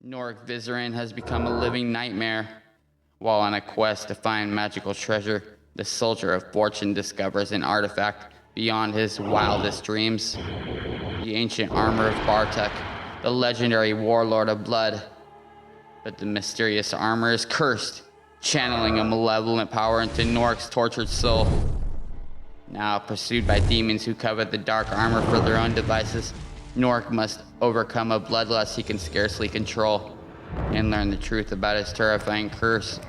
Norik Vizerin has become a living nightmare. While on a quest to find magical treasure, the soldier of fortune discovers an artifact beyond his wildest dreams. The ancient armor of Bartek, the legendary warlord of blood. But the mysterious armor is cursed, channeling a malevolent power into Norik's tortured soul. Now pursued by demons who covet the dark armor for their own devices, Norik must overcome a bloodlust he can scarcely control and learn the truth about his terrifying curse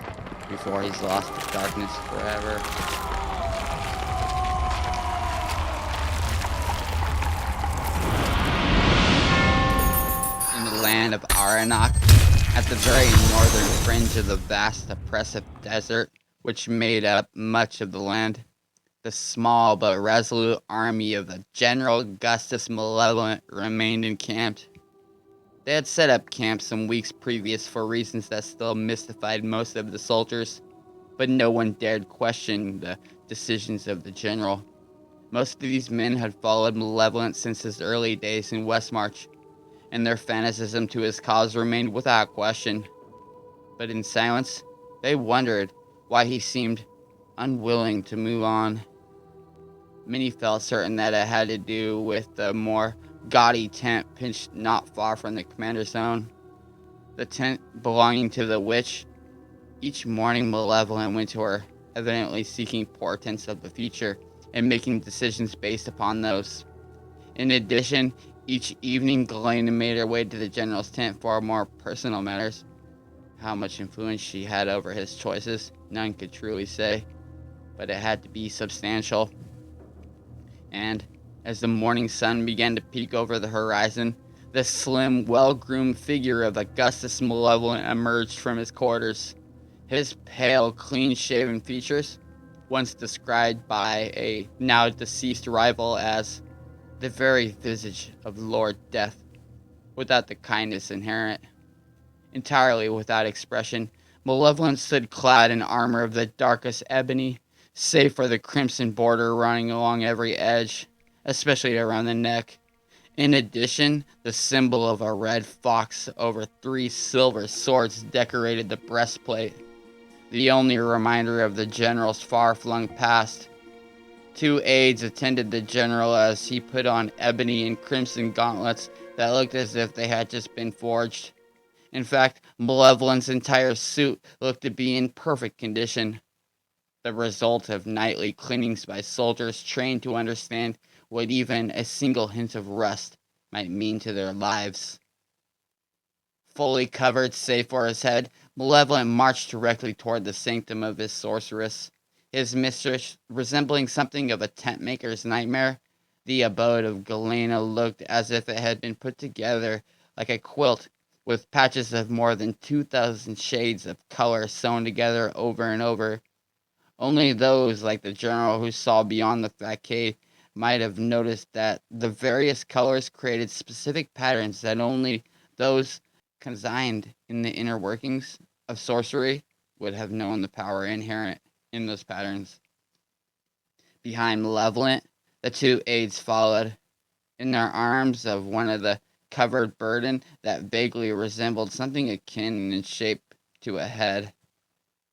before he's lost to darkness forever. In the land of Aranak, at the very northern fringe of the vast oppressive desert which made up much of the land, the small but resolute army of the General Augustus Malevolent remained encamped. They had set up camp some weeks previous for reasons that still mystified most of the soldiers, but no one dared question the decisions of the general. Most of these men had followed Malevolent since his early days in Westmarch, and their fanaticism to his cause remained without question. But in silence, they wondered why he seemed unwilling to move on. Many felt certain that it had to do with the more gaudy tent pitched not far from the commander's zone. The tent belonging to the witch. Each morning Malevolent went to her, evidently seeking portents of the future and making decisions based upon those. In addition, each evening Galena made her way to the general's tent for more personal matters. How much influence she had over his choices, none could truly say, but it had to be substantial. And as the morning sun began to peek over the horizon, the slim, well-groomed figure of Augustus Malevolent emerged from his quarters. His pale, clean-shaven features, once described by a now deceased rival as the very visage of Lord Death, without the kindness inherent. Entirely without expression, Malevolent stood clad in armor of the darkest ebony, save for the crimson border running along every edge, especially around the neck. In addition, the symbol of a red fox over 3 silver swords decorated the breastplate, the only reminder of the general's far-flung past. 2 aides attended the general as he put on ebony and crimson gauntlets that looked as if they had just been forged. In fact, Malevolent's entire suit looked to be in perfect condition, the result of nightly cleanings by soldiers trained to understand what even a single hint of rust might mean to their lives. Fully covered, save for his head, Malevolent marched directly toward the sanctum of his sorceress. His mistress, resembling something of a tent maker's nightmare, the abode of Galena looked as if it had been put together like a quilt, with patches of more than 2,000 shades of color sewn together over and over. Only those, like the general who saw beyond the facade, might have noticed that the various colors created specific patterns that only those consigned in the inner workings of sorcery would have known the power inherent in those patterns. Behind Malevolent, the 2 aides followed, in their arms of one of the covered burden that vaguely resembled something akin in shape to a head.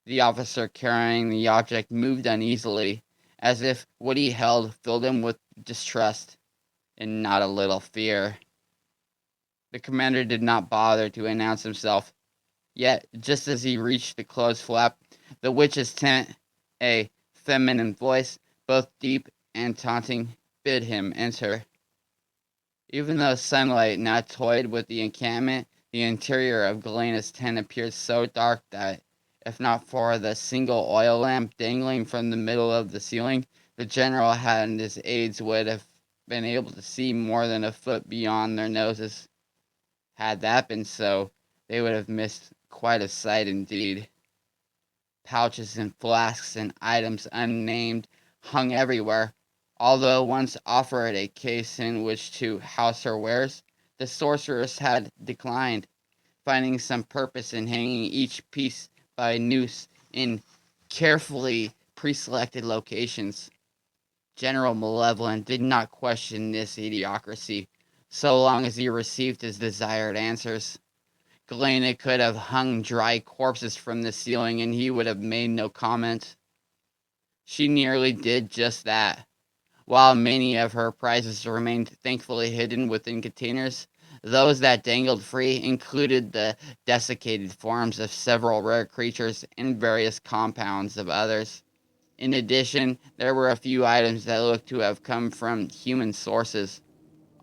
The officer carrying the object moved uneasily, as if what he held filled him with distrust and not a little fear. The commander did not bother to announce himself, yet just as he reached the closed flap, the witch's tent, a feminine voice, both deep and taunting, bid him enter. Even though sunlight now toyed with the encampment, the interior of Galena's tent appeared so dark that, if not for the single oil lamp dangling from the middle of the ceiling, the general and his aides would have been able to see more than a foot beyond their noses. Had that been so, they would have missed quite a sight indeed. Pouches and flasks and items unnamed hung everywhere. Although once offered a case in which to house her wares, the sorceress had declined, finding some purpose in hanging each piece by a noose in carefully pre-selected locations. General Malevolent did not question this idiocracy, so long as he received his desired answers. Galena could have hung dry corpses from the ceiling and he would have made no comment. She nearly did just that. While many of her prizes remained thankfully hidden within containers, those that dangled free included the desiccated forms of several rare creatures and various compounds of others. In addition, there were a few items that looked to have come from human sources,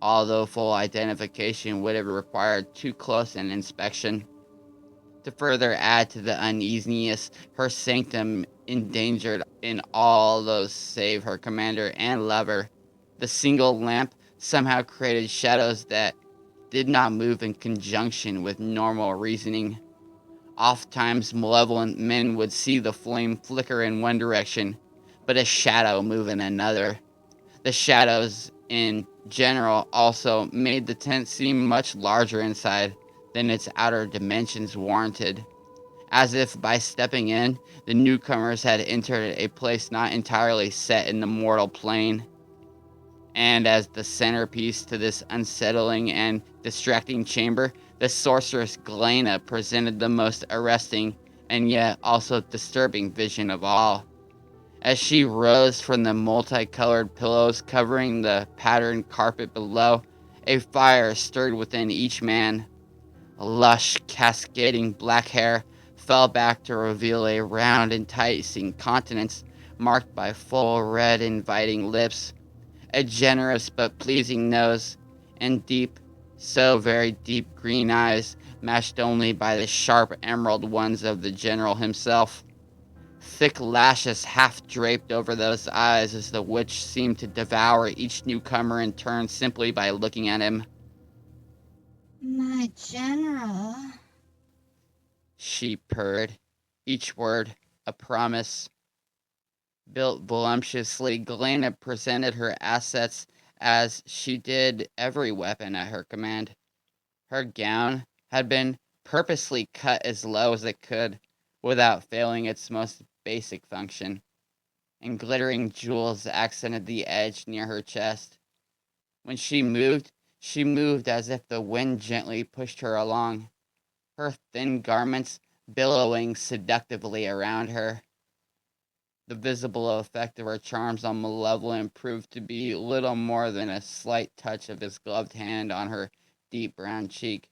although full identification would have required too close an inspection. To further add to the uneasiness, her sanctum endangered in all those save her commander and lover. The single lamp somehow created shadows that did not move in conjunction with normal reasoning. Ofttimes, malevolent men would see the flame flicker in one direction, but a shadow move in another. The shadows, in general, also made the tent seem much larger inside than its outer dimensions warranted, as if by stepping in, the newcomers had entered a place not entirely set in the mortal plane. And as the centerpiece to this unsettling and distracting chamber, the sorceress Galena presented the most arresting and yet also disturbing vision of all. As she rose from the multicolored pillows covering the patterned carpet below, a fire stirred within each man. Lush, cascading black hair fell back to reveal a round, enticing countenance marked by full, red, inviting lips, a generous but pleasing nose, and deep, so very deep green eyes, matched only by the sharp emerald ones of the general himself. Thick lashes half draped over those eyes as the witch seemed to devour each newcomer in turn simply by looking at him. My general. She purred, each word a promise. Built voluptuously, Galena presented her assets as she did every weapon at her command. Her gown had been purposely cut as low as it could, without failing its most basic function, and glittering jewels accented the edge near her chest. When she moved as if the wind gently pushed her along, her thin garments billowing seductively around her. The visible effect of her charms on Malevolent proved to be little more than a slight touch of his gloved hand on her deep brown cheek,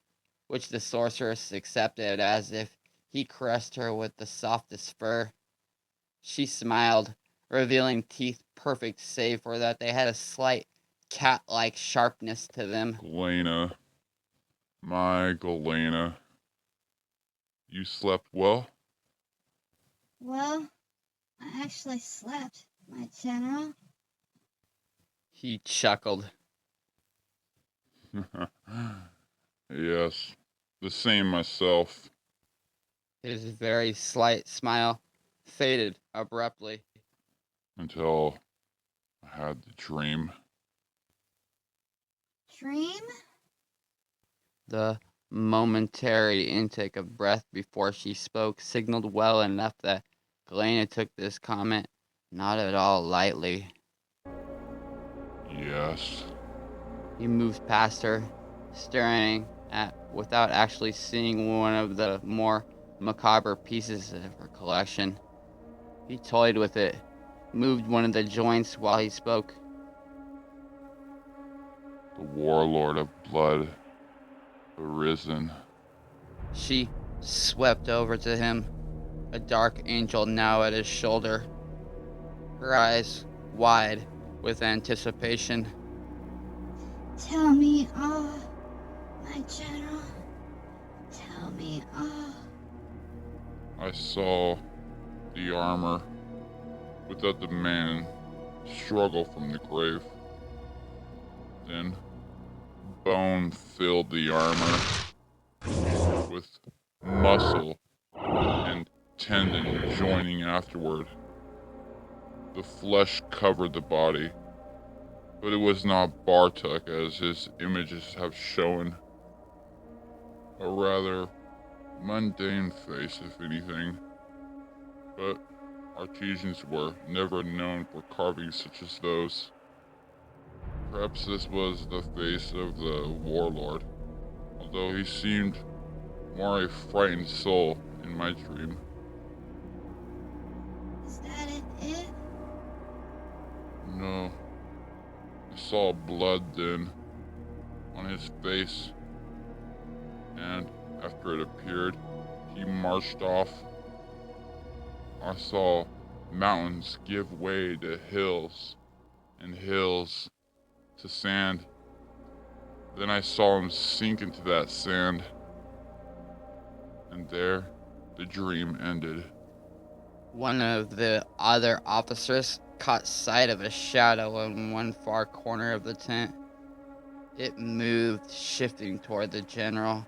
which the sorceress accepted as if he caressed her with the softest fur. She smiled, revealing teeth perfect save for that they had a slight cat-like sharpness to them. Galena, my Galena, you slept well? Well, I actually slept, my general. He chuckled. Yes, the same myself. His very slight smile faded abruptly. Until I had the dream. Dream? The momentary intake of breath before she spoke signaled well enough that Galena took this comment not at all lightly. Yes. He moved past her, staring at without actually seeing one of the more macabre pieces of her collection. He toyed with it, moved one of the joints while he spoke. The warlord of blood, arisen. She swept over to him, a dark angel now at his shoulder, her eyes wide with anticipation. Tell me all, my general. Tell me all. I saw the armor without the man struggle from the grave. Then bone filled the armor with muscle and tendon joining afterward. The flesh covered the body, but it was not Bartok as his images have shown. A rather mundane face, if anything, but artisans were never known for carvings such as those. Perhaps this was the face of the warlord, although he seemed more a frightened soul in my dream. Is that it? No, I saw blood then on his face, and after it appeared, he marched off. I saw mountains give way to hills, and hills to sand. Then I saw him sink into that sand, and there the dream ended. One of the other officers caught sight of a shadow in one far corner of the tent. It moved, shifting toward the general.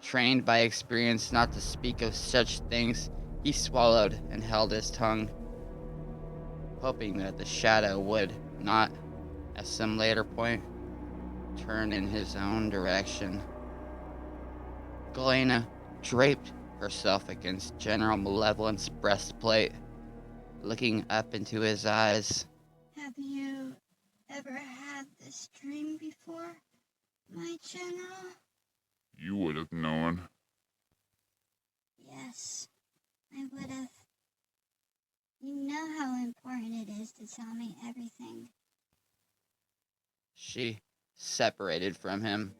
Trained by experience not to speak of such things, he swallowed and held his tongue, hoping that the shadow would not, at some later point, turn in his own direction. Galena draped herself against General Malevolent's breastplate, looking up into his eyes. Have you ever had this dream before, my general? You would have known. Yes, I would have. You know how important it is to tell me everything. She separated from him,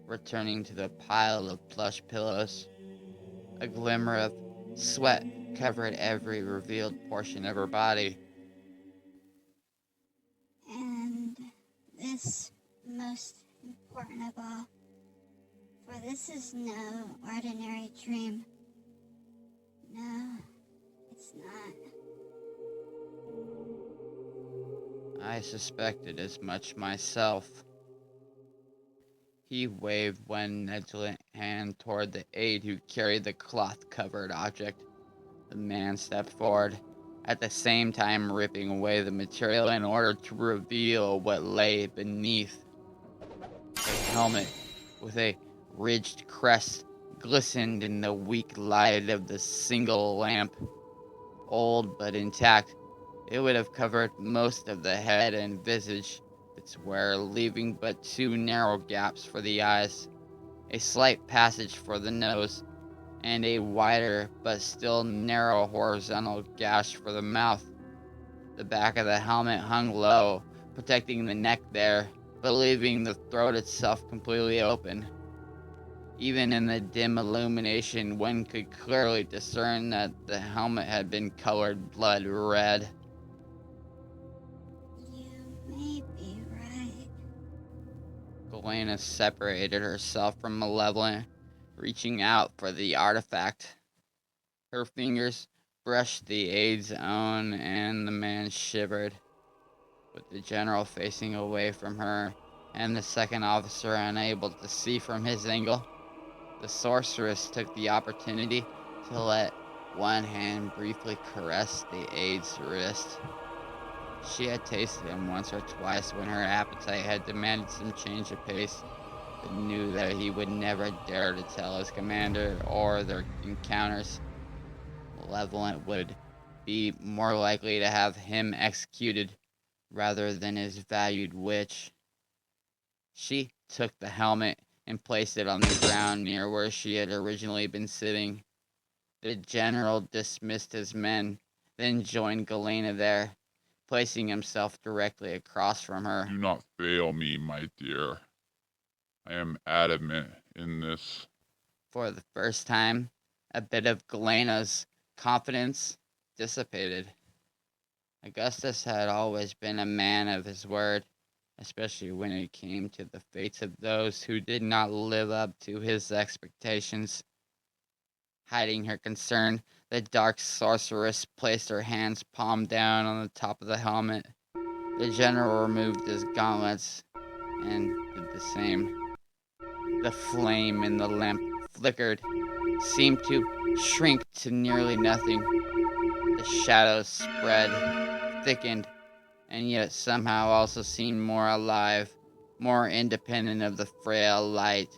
returning to the pile of plush pillows. A glimmer of sweat covered every revealed portion of her body. And this most important of all, for this is no ordinary dream. No, it's not. I suspected as much myself. He waved one negligent hand toward the aide who carried the cloth-covered object. The man stepped forward, at the same time ripping away the material in order to reveal what lay beneath. A helmet with a ridged crest glistened in the weak light of the single lamp. Old but intact, it would have covered most of the head and visage of its wearer, leaving but two narrow gaps for the eyes, a slight passage for the nose, and a wider but still narrow horizontal gash for the mouth. The back of the helmet hung low, protecting the neck there, but leaving the throat itself completely open. Even in the dim illumination, one could clearly discern that the helmet had been colored blood red. You may be right. Galena separated herself from Malevolent, reaching out for the artifact. Her fingers brushed the aide's own, and the man shivered. With the general facing away from her, and the second officer unable to see from his angle, the sorceress took the opportunity to let one hand briefly caress the aide's wrist. She had tasted him once or twice when her appetite had demanded some change of pace, but knew that he would never dare to tell his commander or their encounters. Malevolent would be more likely to have him executed rather than his valued witch. She took the helmet and placed it on the ground near where she had originally been sitting. The general dismissed his men, then joined Galena there, placing himself directly across from her. Do not fail me, my dear. I am adamant in this. For the first time, a bit of Galena's confidence dissipated. Augustus had always been a man of his word, especially when it came to the fates of those who did not live up to his expectations. Hiding her concern, the dark sorceress placed her hands palm down on the top of the helmet. The general removed his gauntlets and did the same. The flame in the lamp flickered, seemed to shrink to nearly nothing. The shadows spread, thickened, and yet somehow also seemed more alive, more independent of the frail light.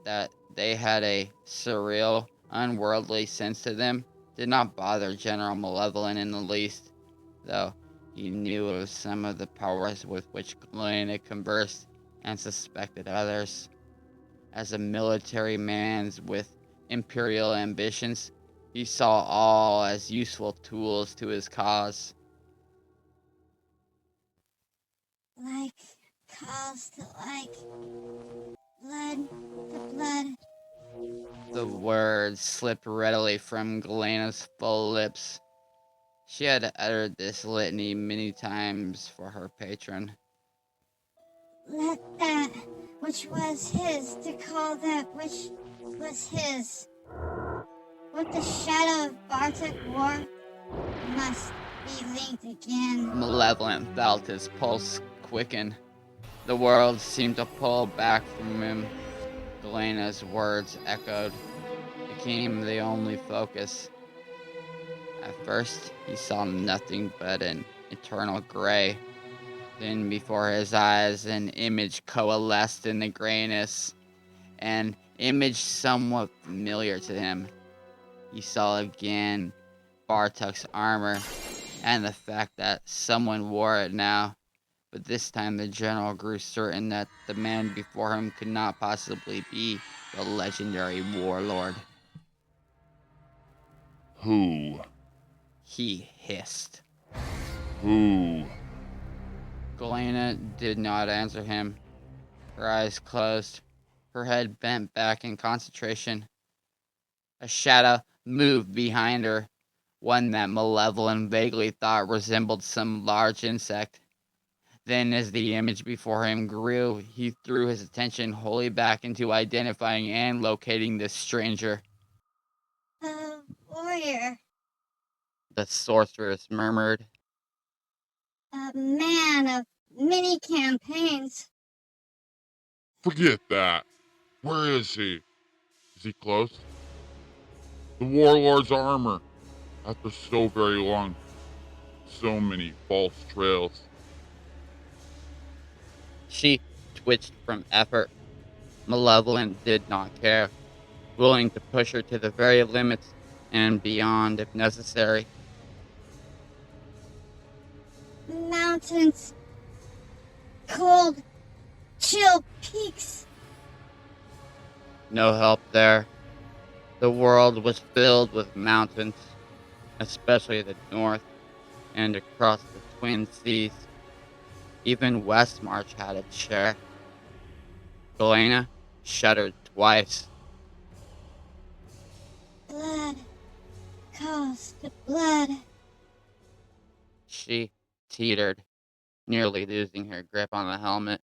That they had a surreal, unworldly sense to them did not bother General Malevolent in the least, though he knew of some of the powers with which Galena conversed and suspected others. As a military man with imperial ambitions, he saw all as useful tools to his cause. Like calls to like, blood to blood. The words slipped readily from Galena's full lips. She had uttered this litany many times for her patron. Let that which was his to call that which was his. What the shadow of Bartek wore must be linked again. Malevolent felt his pulse quicken. The world seemed to pull back from him. Galena's words echoed, became the only focus. At first, he saw nothing but an eternal gray. Then, before his eyes, an image coalesced in the grayness, an image somewhat familiar to him. He saw again Bartuk's armor, and the fact that someone wore it now. But this time the general grew certain that the man before him could not possibly be the legendary warlord. Who? He hissed. Who? Galena did not answer him. Her eyes closed, her head bent back in concentration. A shadow moved behind her, one that Malevolent vaguely thought resembled some large insect. Then, as the image before him grew, he threw his attention wholly back into identifying and locating this stranger. A warrior. The sorceress murmured. A man of many campaigns. Forget that. Where is he? Is he close? The warlord's armor. After so very long, so many false trails. She twitched from effort. Malevolent did not care, willing to push her to the very limits and beyond if necessary. Mountains. Cold, chill peaks. No help there. The world was filled with mountains, especially the north and across the Twin Seas. Even Westmarch had its share. Galena shuddered twice. Blood calls to blood. She teetered, nearly losing her grip on the helmet.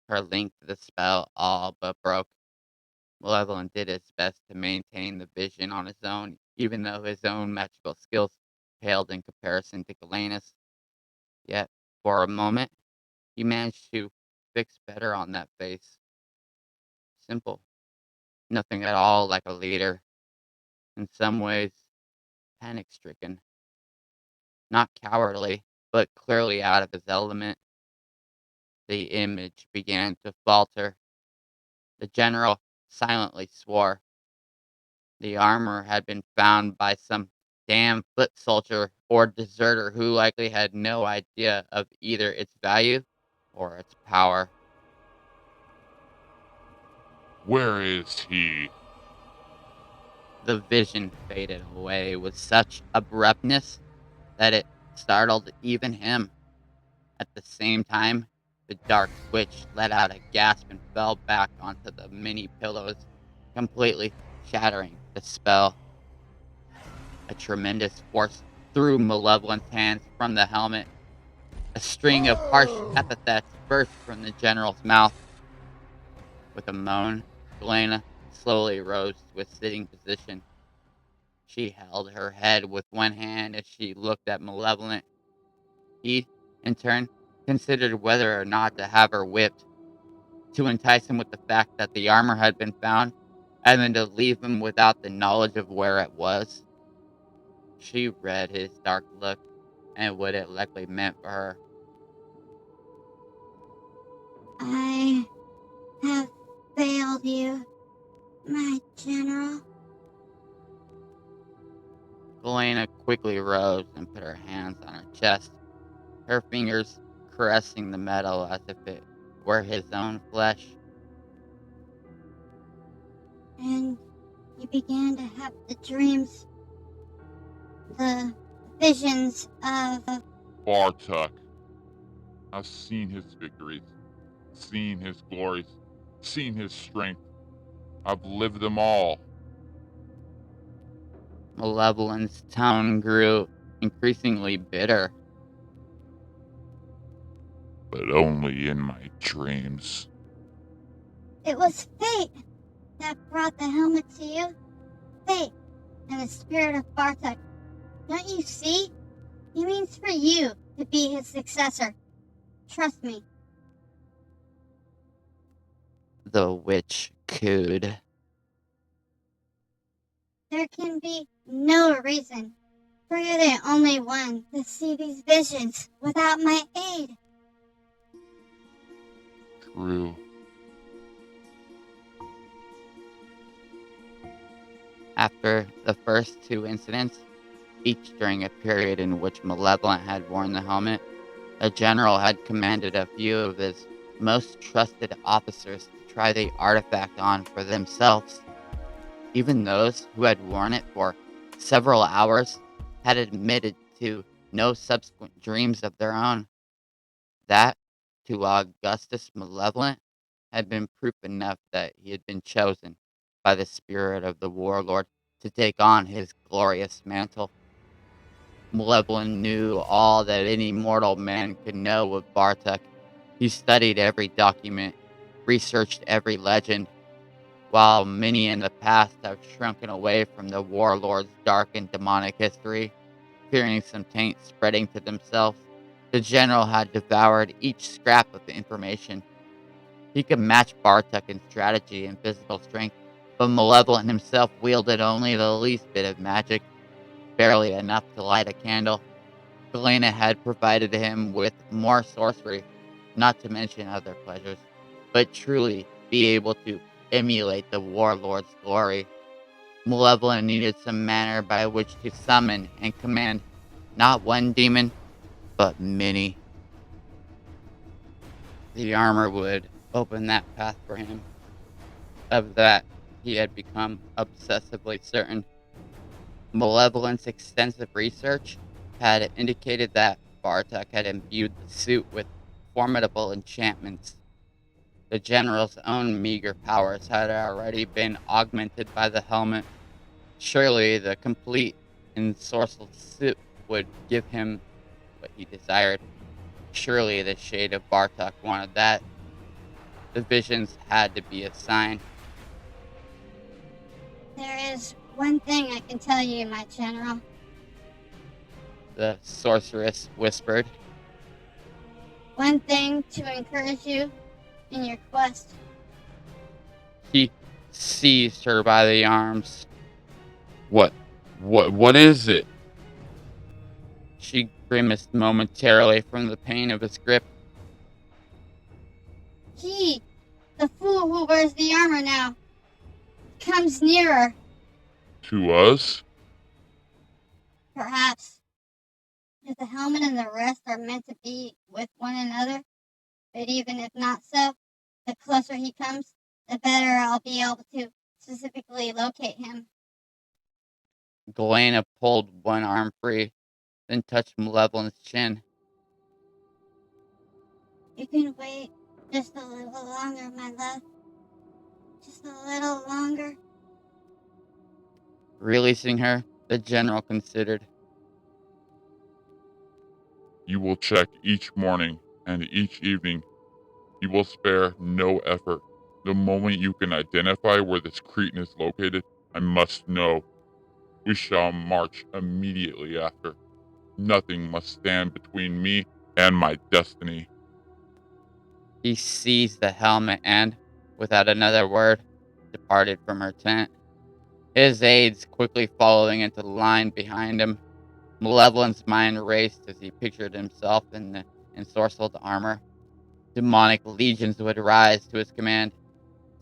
Her link to the spell all but broke. Malevolent did his best to maintain the vision on his own, even though his own magical skills paled in comparison to Galena's. Yet, for a moment, he managed to fix better on that face. Simple. Nothing at all like a leader. In some ways, panic-stricken. Not cowardly, but clearly out of his element. The image began to falter. The general silently swore. The armor had been found by some damn foot soldier or deserter who likely had no idea of either its value or its power. Where is he? The vision faded away with such abruptness that it startled even him. At the same time, the dark witch let out a gasp and fell back onto the many pillows, completely shattering the spell. A tremendous force threw Malevolent's hands from the helmet. A string of harsh epithets burst from the general's mouth. With a moan, Galena slowly rose to a sitting position. She held her head with one hand as she looked at Malevolent. He, in turn, considered whether or not to have her whipped, to entice him with the fact that the armor had been found, and then to leave him without the knowledge of where it was. She read his dark look and what it likely meant for her. I have failed you, my general. Galena quickly rose and put her hands on her chest, her fingers caressing the metal as if it were his own flesh. began to have the dreams, the visions of... Bartek. I've seen his victories, seen his glories, seen his strength. I've lived them all. Malevolent's tone grew increasingly bitter. But only in my dreams. It was fate that brought the helmet to you. Fate and the spirit of Bartek. Don't you see? He means for you to be his successor. Trust me. The witch cooed. There can be no reason for you the only one to see these visions without my aid. True. After the first two incidents, each during a period in which Malevolent had worn the helmet, the general had commanded a few of his most trusted officers to try the artifact on for themselves. Even those who had worn it for several hours had admitted to no subsequent dreams of their own. That, to Augustus Malevolent, had been proof enough that he had been chosen by the spirit of the warlord to take on his glorious mantle. Malevolent knew all that any mortal man could know of Bartek. He studied every document, researched every legend, while many in the past have shrunken away from the warlord's dark and demonic history, fearing some taint spreading to themselves. The general had devoured each scrap of the information. He could match Bartek in strategy and physical strength, but Malevolent himself wielded only the least bit of magic, barely enough to light a candle. Galena had provided him with more sorcery, not to mention other pleasures, but truly be able to emulate the warlord's glory. Malevolent needed some manner by which to summon and command not one demon, but many. The armor would open that path for him. Of that, he had become obsessively certain. Malevolent's extensive research had indicated that Bartek had imbued the suit with formidable enchantments. The general's own meager powers had already been augmented by the helmet. Surely the complete ensorcelled suit would give him what he desired. Surely the shade of Bartok wanted that. The visions had to be a sign. There is one thing I can tell you, my general. The sorceress whispered. One thing to encourage you in your quest. He seized her by the arms. What is it? She grimaced momentarily from the pain of his grip. He, the fool who wears the armor now, comes nearer. To us? Perhaps. If the helmet and the rest are meant to be with one another, but even if not so, the closer he comes, the better I'll be able to specifically locate him. Galena pulled one arm free, then touched Malevolent's chin. You can wait just a little longer, my love. Just a little longer. Releasing her, the general considered. You will check each morning and each evening. You will spare no effort. The moment you can identify where this Cretan is located, I must know. We shall march immediately after. Nothing must stand between me and my destiny. He seized the helmet and, without another word, departed from her tent. His aides quickly following into line behind him. Malevolent's mind raced as he pictured himself in the ensorcelled armor. Demonic legions would rise to his command.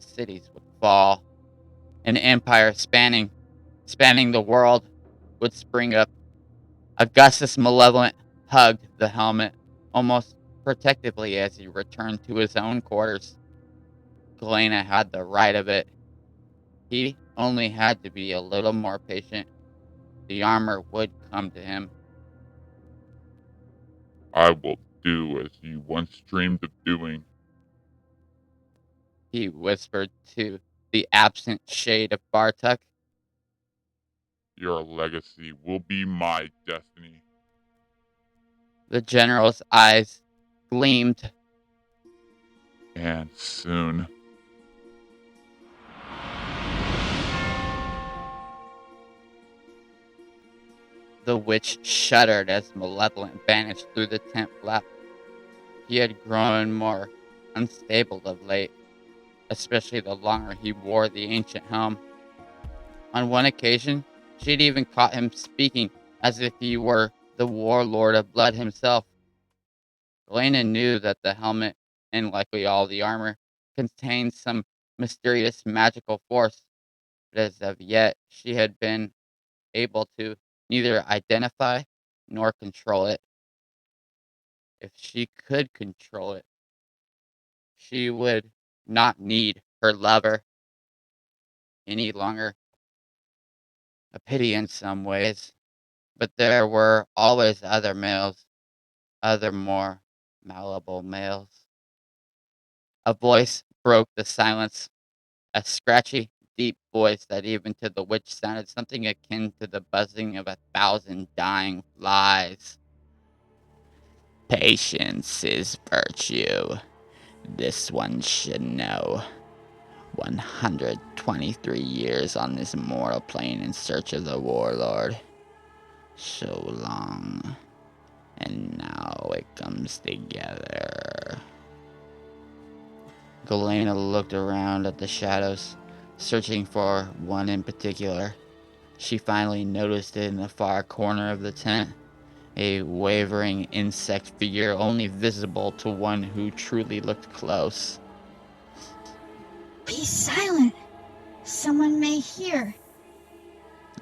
Cities would fall. An empire spanning the world would spring up. Augustus Malevolent hugged the helmet almost protectively as he returned to his own quarters. Galena had the right of it. He only had to be a little more patient, the armor would come to him. I will do as you once dreamed of doing. He whispered to the absent shade of Bartuk. Your legacy will be my destiny. The general's eyes gleamed. And soon. The witch shuddered as Malevolent vanished through the tent flap. He had grown more unstable of late, especially the longer he wore the ancient helm. On one occasion, she'd even caught him speaking as if he were the warlord of blood himself. Elena knew that the helmet, and likely all the armor, contained some mysterious magical force, but as of yet she had been able to neither identify nor control it. If she could control it, she would not need her lover any longer. A pity in some ways, but there were always other males, other more malleable males. A voice broke the silence, a scratchy, deep voice that even to the witch sounded something akin to the buzzing of 1,000 dying flies. Patience is virtue. This one should know. 123 years on this mortal plane in search of the warlord. So long. And now it comes together. Galena looked around at the shadows, searching for one in particular. She finally noticed it in the far corner of the tent, a wavering insect figure only visible to one who truly looked close. Be silent. Someone may hear.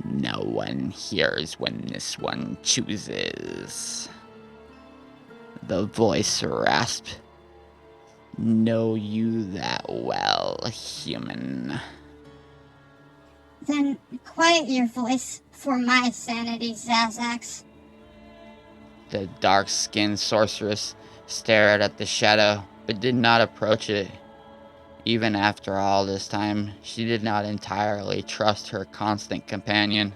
No one hears when this one chooses. The voice rasped. Know you that well, human. Then quiet your voice for my sanity, Zazax. The dark-skinned sorceress stared at the shadow, but did not approach it. Even after all this time, she did not entirely trust her constant companion.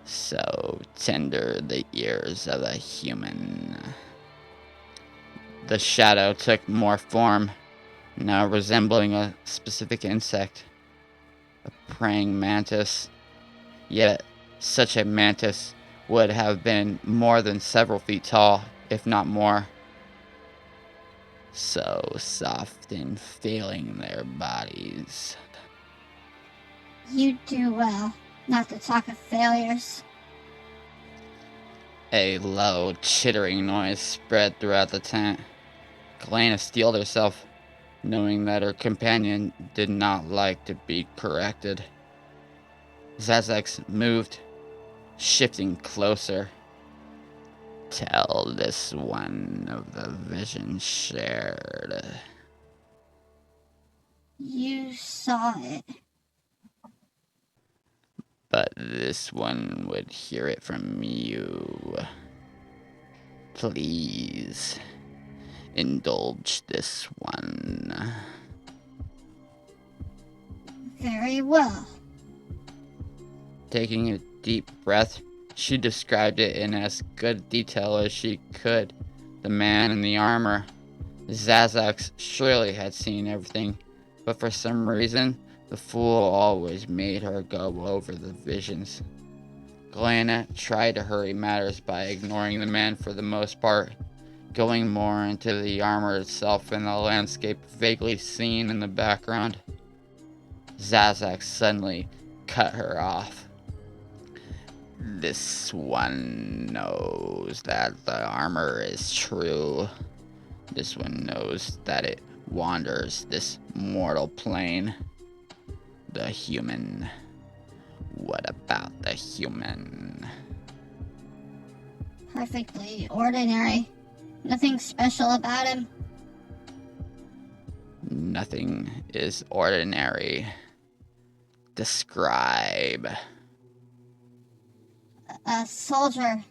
So tender the ears of a human. The shadow took more form, now resembling a specific insect. A praying mantis. Yet such a mantis would have been more than several feet tall, if not more. So soft in feeling their bodies. You do well not to talk of failures. A low, chittering noise spread throughout the tent. Kalena steeled herself, knowing that her companion did not like to be corrected. Zazax moved, shifting closer. Tell this one of the vision shared. You saw it. But this one would hear it from you. Please, indulge this one. Very well. Taking a deep breath, she described it in as good detail as she could. The man in the armor. Zazax surely had seen everything, but for some reason, the fool always made her go over the visions. Galena tried to hurry matters by ignoring the man for the most part, going more into the armor itself and the landscape vaguely seen in the background. Zazax suddenly cut her off. This one knows that the armor is true. This one knows that it wanders this mortal plane. The human. What about the human? Perfectly ordinary. Nothing special about him. Nothing is ordinary. Describe. A soldier,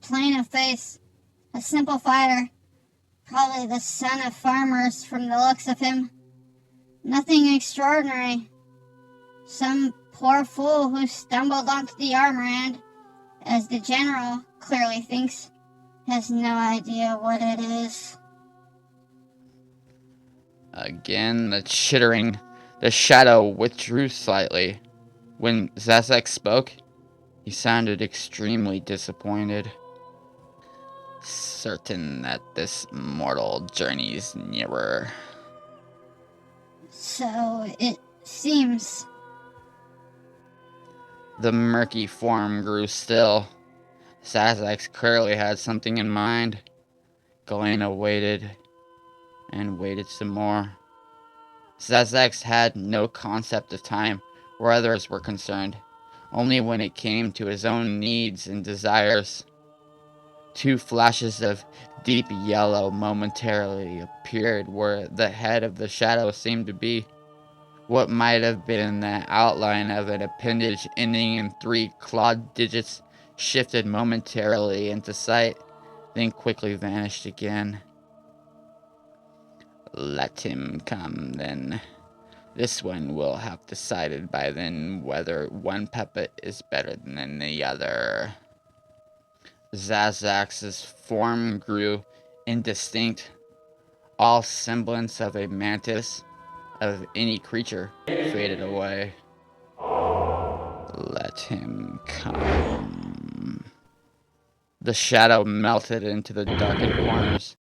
plain of face, a simple fighter, probably the son of farmers from the looks of him. Nothing extraordinary. Some poor fool who stumbled onto the armor and, as the general clearly thinks, has no idea what it is. Again, the chittering. The shadow withdrew slightly. When Zazek spoke, he sounded extremely disappointed. Certain that this mortal journey's nearer. So it seems. The murky form grew still. Zazek clearly had something in mind. Galena waited and waited some more. Zazek had no concept of time where others were concerned, only when it came to his own needs and desires. 2 flashes of deep yellow momentarily appeared where the head of the shadow seemed to be. What might have been the outline of an appendage ending in 3 clawed digits shifted momentarily into sight, then quickly vanished again. Let him come, then. This one will have decided by then whether one puppet is better than the other. Zazak's form grew indistinct. All semblance of a mantis, of any creature, faded away. Let him come. The shadow melted into the darkened corners.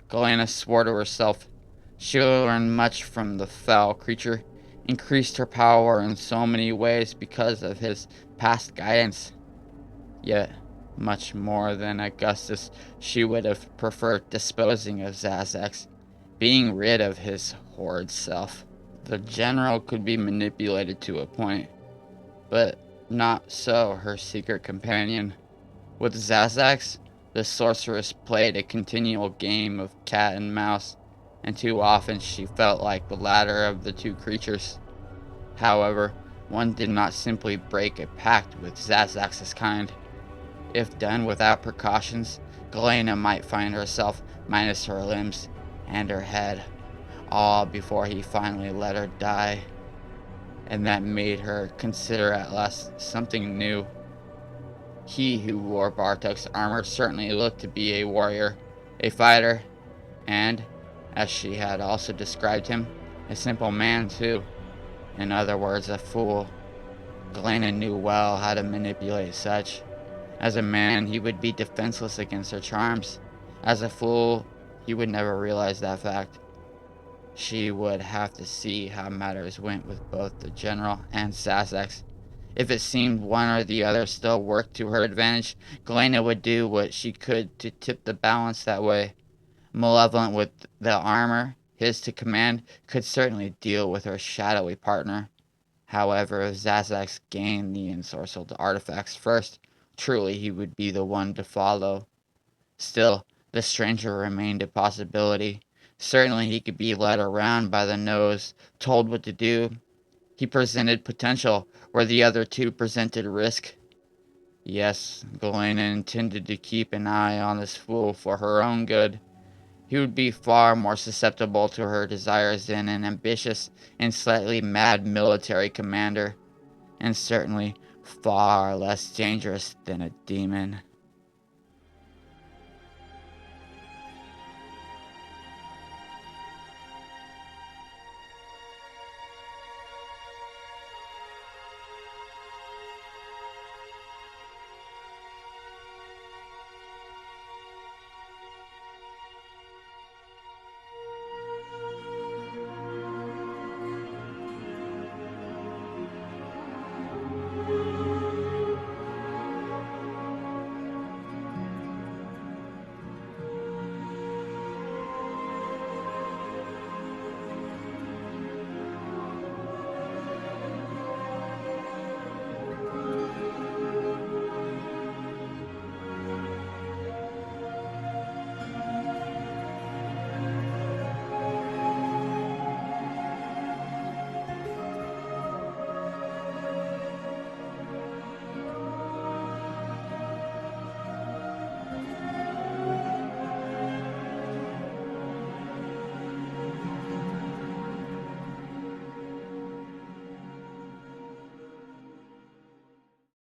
Galena swore to herself. She learned much from the foul creature, increased her power in so many ways because of his past guidance. Yet, much more than Augustus, she would have preferred disposing of Zazek, being rid of his horrid self. The general could be manipulated to a point, but not so her secret companion. With Zazek, the sorceress played a continual game of cat and mouse, and too often she felt like the latter of the 2 creatures. However, one did not simply break a pact with Zazek's kind. If done without precautions, Galena might find herself minus her limbs and her head, all before he finally let her die. And that made her consider at last something new. He who wore Bartok's armor certainly looked to be a warrior, a fighter, and, as she had also described him, a simple man too. In other words, a fool. Galena knew well how to manipulate such. As a man, he would be defenseless against her charms. As a fool, he would never realize that fact. She would have to see how matters went with both the general and Zazek. If it seemed one or the other still worked to her advantage, Galena would do what she could to tip the balance that way. Malevolent with the armor, his to command, could certainly deal with her shadowy partner. However, if Zazek gained the ensorcelled artifacts first, truly he would be the one to follow. Still, the stranger remained a possibility. Certainly he could be led around by the nose, told what to do. He presented potential where the other 2 presented risk. Yes, Galena intended to keep an eye on this fool for her own good. He would be far more susceptible to her desires than an ambitious and slightly mad military commander, and certainly far less dangerous than a demon.